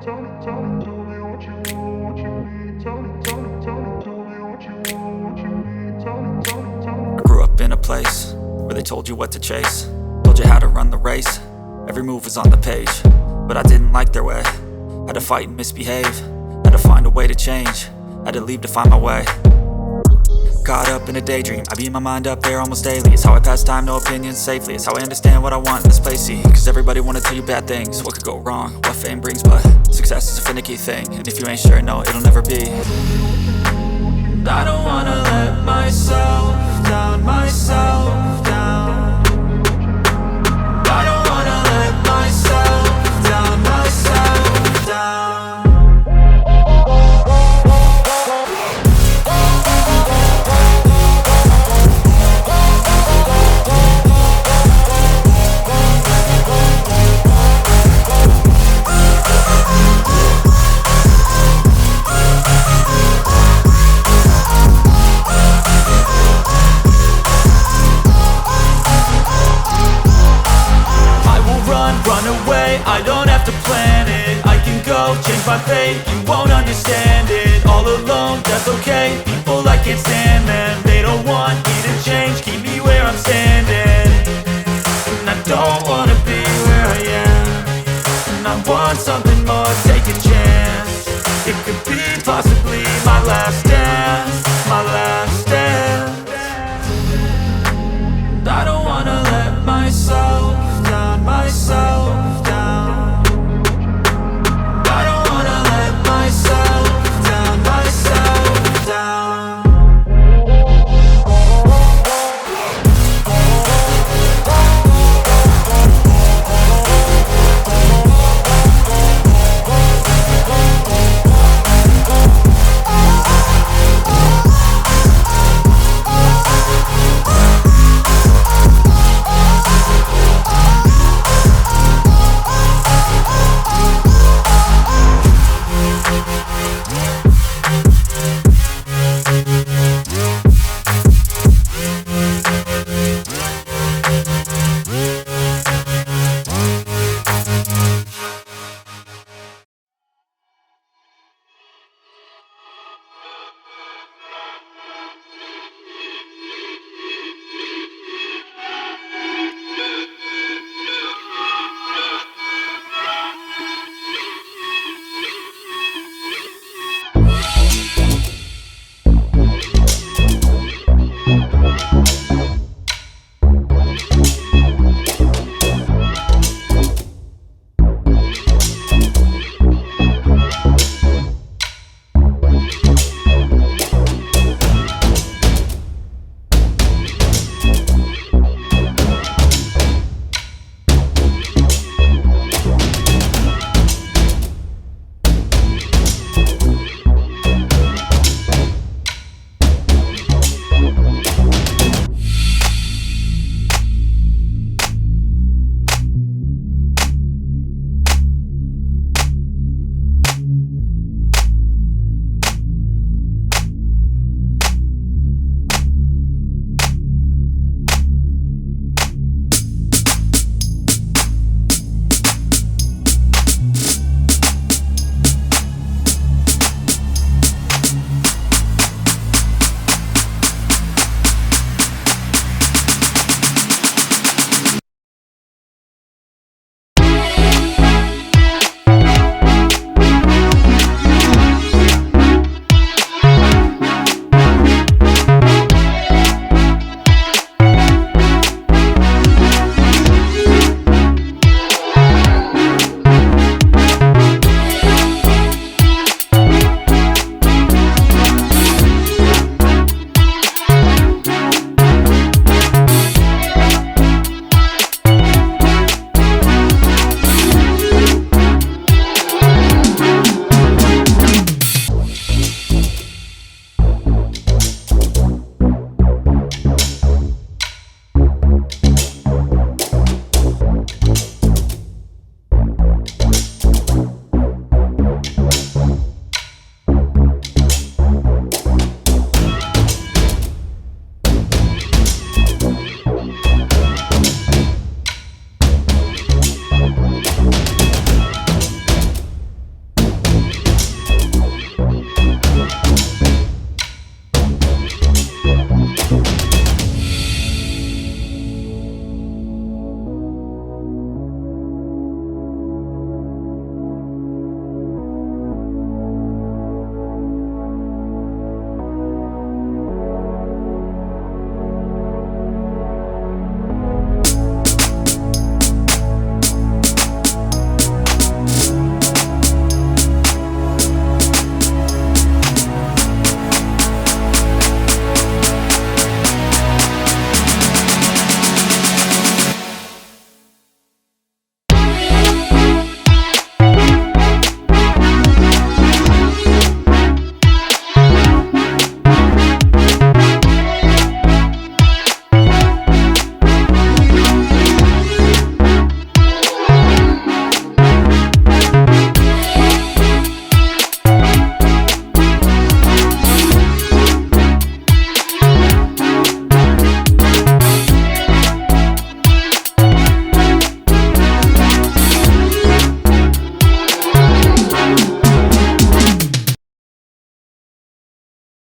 I grew up in a place where they told you what to chase, told you how to run the race. Every move was on the page, but I didn't like their way. Had to fight and misbehave, had to find a way to change, had to leave to find my way. Caught up in a daydream, I beat my mind up there almost daily. It's how I pass time, no opinions safely. It's how I understand what I want in this place, see. Cause everybody wanna tell you bad things, what could go wrong, what fame brings. But success is a finicky thing, and if you ain't sure, no, it'll never be. I don't wanna let myself down, myself down. I don't wanna let myself down, myself down. Run away, I don't have to plan it. I can go, change my fate, you won't understand it. All alone, that's okay. People I can't stand them, they don't want me to change, keep me where I'm standing. And I don't wanna be where I am, and I want something more, take a chance. It could be possibly my last dance, my last dance. And I don't wanna let myself